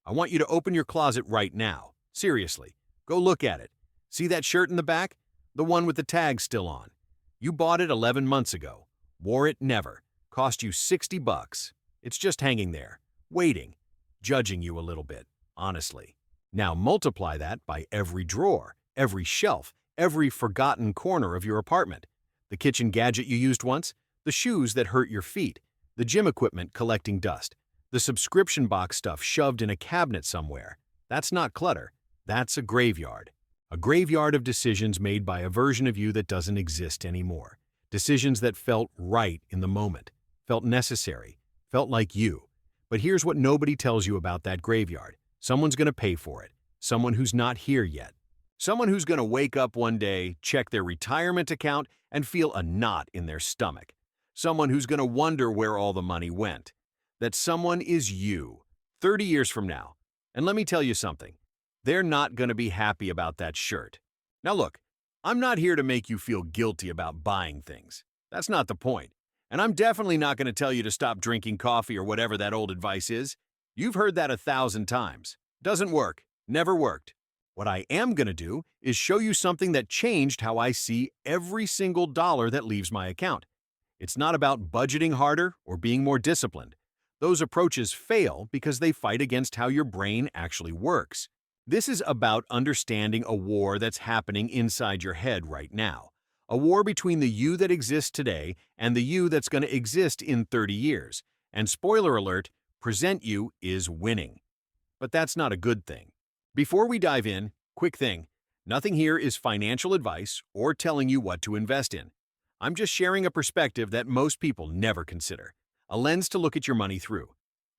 I want you to open your closet right now. Seriously, go look at it. See that shirt in the back? The one with the tag still on. You bought it 11 months ago. Wore it never. Cost you 60 bucks. It's just hanging there, waiting, judging you a little bit, honestly. Now multiply that by every drawer, every shelf, every forgotten corner of your apartment. The kitchen gadget you used once, the shoes that hurt your feet, the gym equipment collecting dust, the subscription box stuff shoved in a cabinet somewhere. That's not clutter. That's a graveyard. A graveyard of decisions made by a version of you that doesn't exist anymore. Decisions that felt right in the moment, felt necessary, felt like you. But here's what nobody tells you about that graveyard. Someone's going to pay for it. Someone who's not here yet. Someone who's going to wake up one day, check their retirement account, and feel a knot in their stomach. Someone who's going to wonder where all the money went. That someone is you, 30 years from now. And let me tell you something. They're not going to be happy about that shirt. Now look, I'm not here to make you feel guilty about buying things. That's not the point. And I'm definitely not going to tell you to stop drinking coffee or whatever that old advice is. You've heard that 1,000 times. Doesn't work. Never worked. What I am going to do is show you something that changed how I see every single dollar that leaves my account. It's not about budgeting harder or being more disciplined. Those approaches fail because they fight against how your brain actually works. This is about understanding a war that's happening inside your head right now. A war between the you that exists today and the you that's going to exist in 30 years. And spoiler alert, present you is winning. But that's not a good thing. Before we dive in, quick thing, nothing here is financial advice or telling you what to invest in. I'm just sharing a perspective that most people never consider, a lens to look at your money through.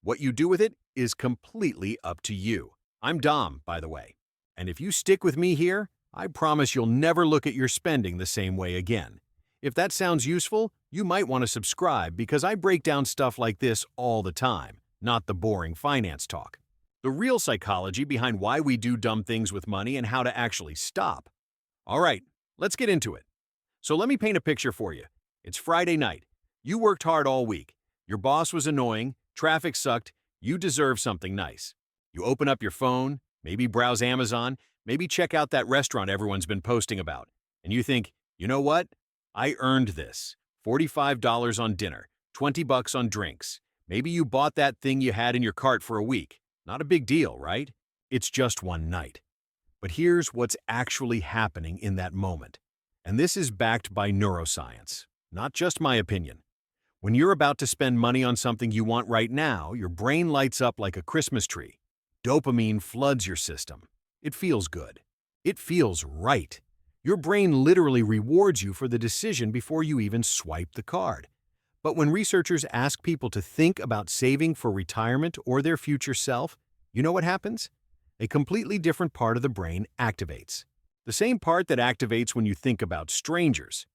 What you do with it is completely up to you. I'm Dom, by the way. And if you stick with me here, I promise you'll never look at your spending the same way again. If that sounds useful, you might want to subscribe because I break down stuff like this all the time, not the boring finance talk. The real psychology behind why we do dumb things with money and how to actually stop. All right, let's get into it. So let me paint a picture for you. It's Friday night. You worked hard all week. Your boss was annoying, traffic sucked, you deserve something nice. You open up your phone, maybe browse Amazon, maybe check out that restaurant everyone's been posting about. And you think, you know what? I earned this. $45 on dinner, 20 bucks on drinks. Maybe you bought that thing you had in your cart for a week. Not a big deal, right? It's just one night. But here's what's actually happening in that moment. And this is backed by neuroscience, not just my opinion. When you're about to spend money on something you want right now, your brain lights up like a Christmas tree. Dopamine floods your system. It feels good. It feels right. Your brain literally rewards you for the decision before you even swipe the card. But when researchers ask people to think about saving for retirement or their future self, you know what happens? A completely different part of the brain activates. The same part that activates when you think about strangers.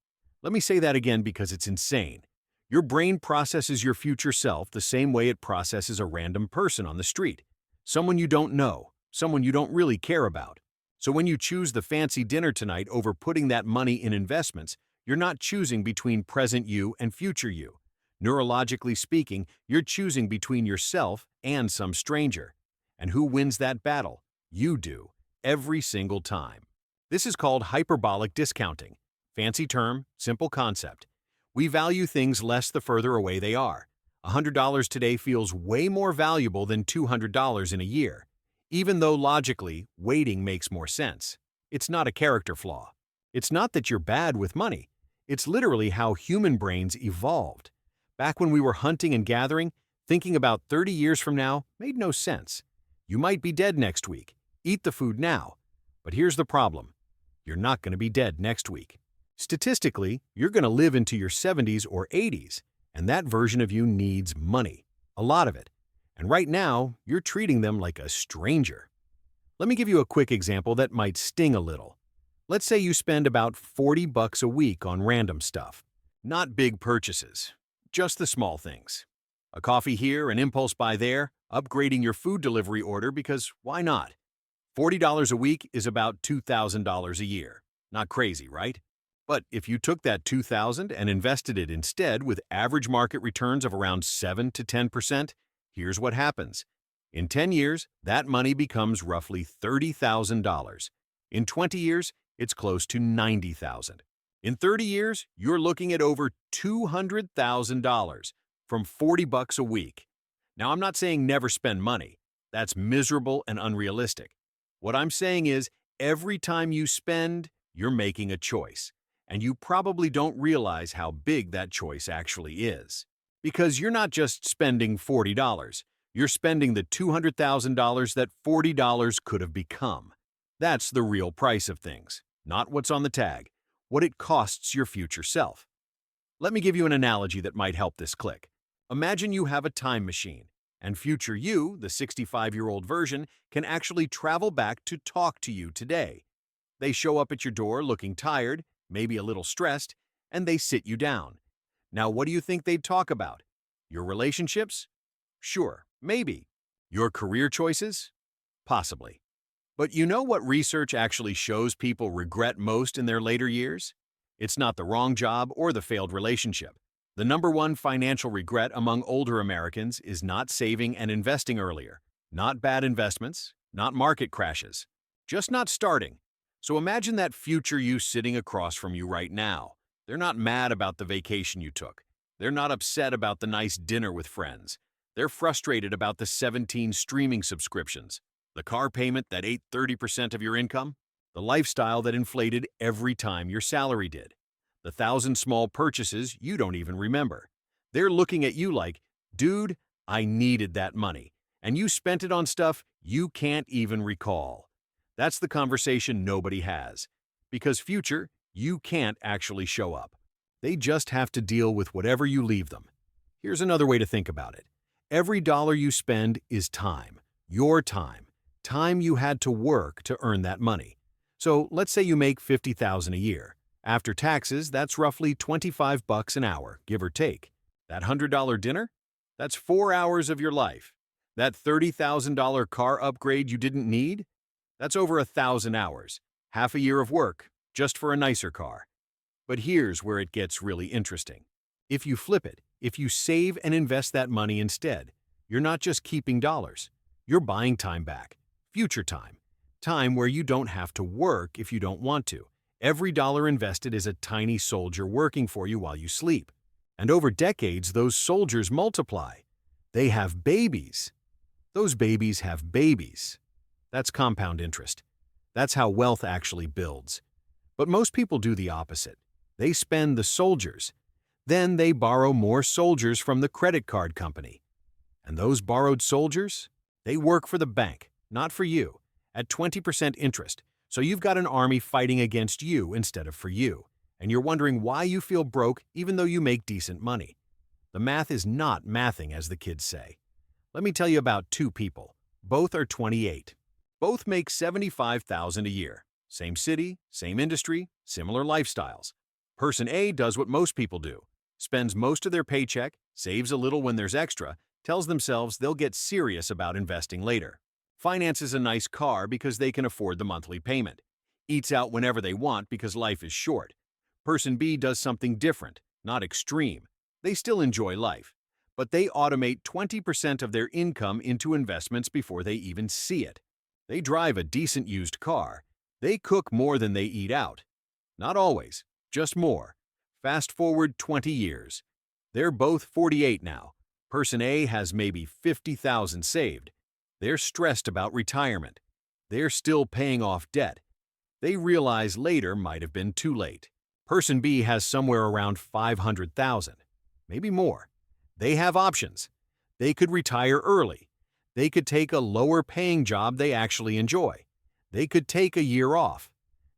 Let me say that again because it's insane. Your brain processes your future self the same way it processes a random person on the street. Someone you don't know, someone you don't really care about. So when you choose the fancy dinner tonight over putting that money in investments, you're not choosing between present you and future you. Neurologically speaking, you're choosing between yourself and some stranger. And who wins that battle? You do, every single time. This is called hyperbolic discounting. Fancy term, simple concept. We value things less the further away they are. $100 today feels way more valuable than $200 in a year. Even though logically, waiting makes more sense. It's not a character flaw. It's not that you're bad with money. It's literally how human brains evolved. Back when we were hunting and gathering, thinking about 30 years from now made no sense. You might be dead next week. Eat the food now. But here's the problem. You're not going to be dead next week. Statistically, you're going to live into your 70s or 80s, and that version of you needs money. A lot of it. And right now, you're treating them like a stranger. Let me give you a quick example that might sting a little. Let's say you spend about 40 bucks a week on random stuff. Not big purchases, just the small things. A coffee here, an impulse buy there, upgrading your food delivery order because why not? $40 a week is about $2,000 a year. Not crazy, right? But if you took that $2,000 and invested it instead with average market returns of around 7 to 10%, here's what happens. In 10 years, that money becomes roughly $30,000. In 20 years, it's close to $90,000. In 30 years, you're looking at over $200,000 from $40 a week. Now, I'm not saying never spend money. That's miserable and unrealistic. What I'm saying is, every time you spend, you're making a choice. And you probably don't realize how big that choice actually is. Because you're not just spending $40, you're spending the $200,000 that $40 could have become. That's the real price of things, not what's on the tag, what it costs your future self. Let me give you an analogy that might help this click. Imagine you have a time machine, and future you, the 65-year-old version, can actually travel back to talk to you today. They show up at your door looking tired, maybe a little stressed, and they sit you down. Now, what do you think they'd talk about? Your relationships? Sure, maybe. Your career choices? Possibly. But you know what research actually shows people regret most in their later years? It's not the wrong job or the failed relationship. The number one financial regret among older Americans is not saving and investing earlier, not bad investments, not market crashes, just not starting. So imagine that future you sitting across from you right now. They're not mad about the vacation you took. They're not upset about the nice dinner with friends. They're frustrated about the 17 streaming subscriptions, the car payment that ate 30% of your income, the lifestyle that inflated every time your salary did, the 1,000 small purchases you don't even remember. They're looking at you like, dude, I needed that money, and you spent it on stuff you can't even recall. That's the conversation nobody has. Because future, you can't actually show up. They just have to deal with whatever you leave them. Here's another way to think about it. Every dollar you spend is time, your time, time you had to work to earn that money. So let's say you make $50,000 a year. After taxes, that's roughly $25 an hour, give or take. That $100 dinner? That's 4 hours of your life. That $30,000 car upgrade you didn't need? That's over 1,000 hours, half a year of work, just for a nicer car. But here's where it gets really interesting. If you flip it, if you save and invest that money instead, you're not just keeping dollars, you're buying time back, future time, time where you don't have to work if you don't want to. Every dollar invested is a tiny soldier working for you while you sleep. And over decades, those soldiers multiply. They have babies. Those babies have babies. That's compound interest. That's how wealth actually builds. But most people do the opposite. They spend the soldiers. Then they borrow more soldiers from the credit card company. And those borrowed soldiers, they work for the bank, not for you, at 20% interest. So you've got an army fighting against you instead of for you. And you're wondering why you feel broke even though you make decent money. The math is not mathing, as the kids say. Let me tell you about two people. Both are 28. Both make $75,000 a year. Same city, same industry, similar lifestyles. Person A does what most people do. Spends most of their paycheck, saves a little when there's extra, tells themselves they'll get serious about investing later. Finances a nice car because they can afford the monthly payment. Eats out whenever they want because life is short. Person B does something different, not extreme. They still enjoy life, but they automate 20% of their income into investments before they even see it. They drive a decent used car. They cook more than they eat out. Not always, just more. Fast forward 20 years. They're both 48 now. Person A has maybe $50,000 saved. They're stressed about retirement. They're still paying off debt. They realize later might have been too late. Person B has somewhere around $500,000, maybe more. They have options. They could retire early. They could take a lower-paying job they actually enjoy. They could take a year off.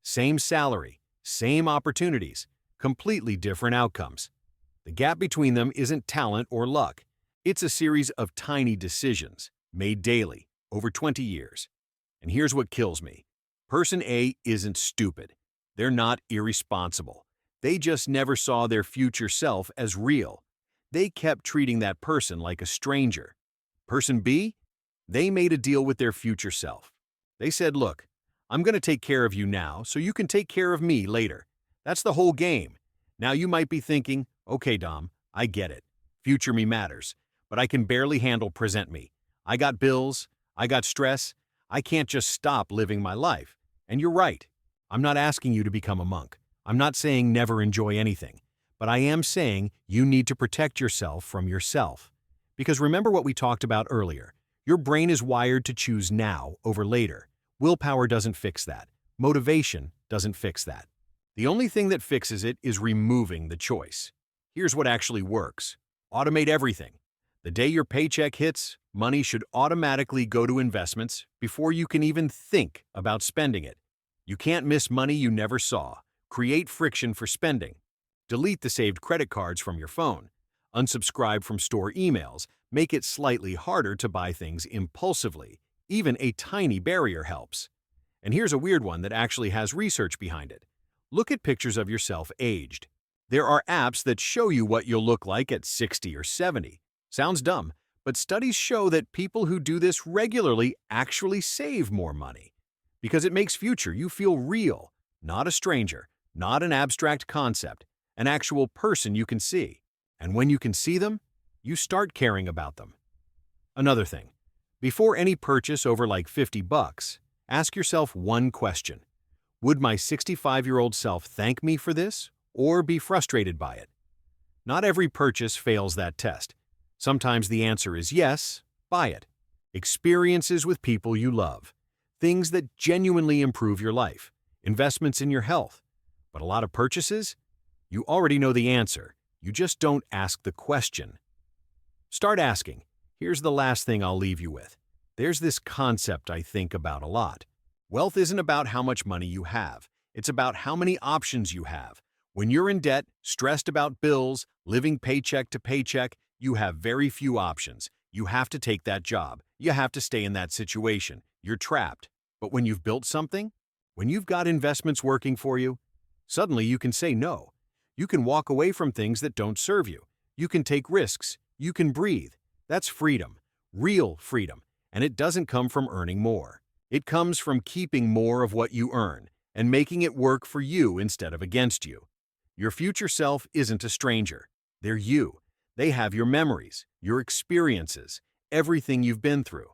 Same salary, same opportunities, completely different outcomes. The gap between them isn't talent or luck. It's a series of tiny decisions, made daily, over 20 years. And here's what kills me. Person A isn't stupid. They're not irresponsible. They just never saw their future self as real. They kept treating that person like a stranger. Person B, they made a deal with their future self. They said, look, I'm going to take care of you now so you can take care of me later. That's the whole game. Now you might be thinking, okay, Dom, I get it. Future me matters, but I can barely handle present me. I got bills, I got stress, I can't just stop living my life. And you're right. I'm not asking you to become a monk. I'm not saying never enjoy anything. But I am saying you need to protect yourself from yourself. Because remember what we talked about earlier. Your brain is wired to choose now over later. Willpower doesn't fix that. Motivation doesn't fix that. The only thing that fixes it is removing the choice. Here's what actually works. Automate everything. The day your paycheck hits, money should automatically go to investments before you can even think about spending it. You can't miss money you never saw. Create friction for spending. Delete the saved credit cards from your phone. Unsubscribe from store emails. Make it slightly harder to buy things impulsively. Even a tiny barrier helps. And here's a weird one that actually has research behind it. Look at pictures of yourself aged. There are apps that show you what you'll look like at 60 or 70. Sounds dumb, but studies show that people who do this regularly actually save more money. Because it makes future you feel real, not a stranger, not an abstract concept, an actual person you can see. And when you can see them, you start caring about them. Another thing, before any purchase over like $50, ask yourself one question. Would my 65-year-old self thank me for this or be frustrated by it? Not every purchase fails that test. Sometimes the answer is yes, buy it. Experiences with people you love. Things that genuinely improve your life. Investments in your health. But a lot of purchases? You already know the answer. You just don't ask the question. Start asking. Here's the last thing I'll leave you with. There's this concept I think about a lot. Wealth isn't about how much money you have. It's about how many options you have. When you're in debt, stressed about bills, living paycheck to paycheck, you have very few options. You have to take that job. You have to stay in that situation. You're trapped. But when you've built something, when you've got investments working for you, suddenly you can say no. You can walk away from things that don't serve you. You can take risks. You can breathe. That's freedom. Real freedom. And it doesn't come from earning more. It comes from keeping more of what you earn and making it work for you instead of against you. Your future self isn't a stranger. They're you. They have your memories, your experiences, everything you've been through.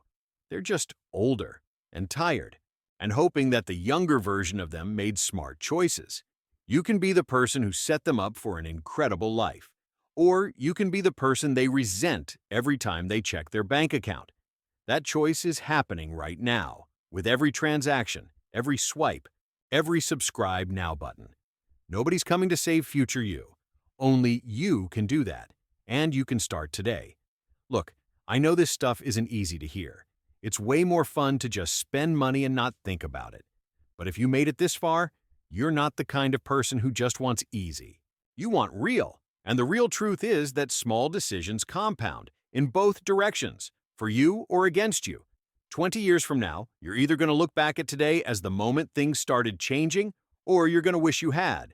They're just older and tired and hoping that the younger version of them made smart choices. You can be the person who set them up for an incredible life. Or you can be the person they resent every time they check their bank account. That choice is happening right now, with every transaction, every swipe, every subscribe now button. Nobody's coming to save future you. Only you can do that, and you can start today. Look, I know this stuff isn't easy to hear. It's way more fun to just spend money and not think about it. But if you made it this far, you're not the kind of person who just wants easy. You want real. And the real truth is that small decisions compound in both directions, for you or against you. 20 years from now, you're either going to look back at today as the moment things started changing, or you're going to wish you had.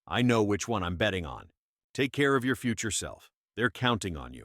I know which one I'm betting on. Take care of your future self. They're counting on you.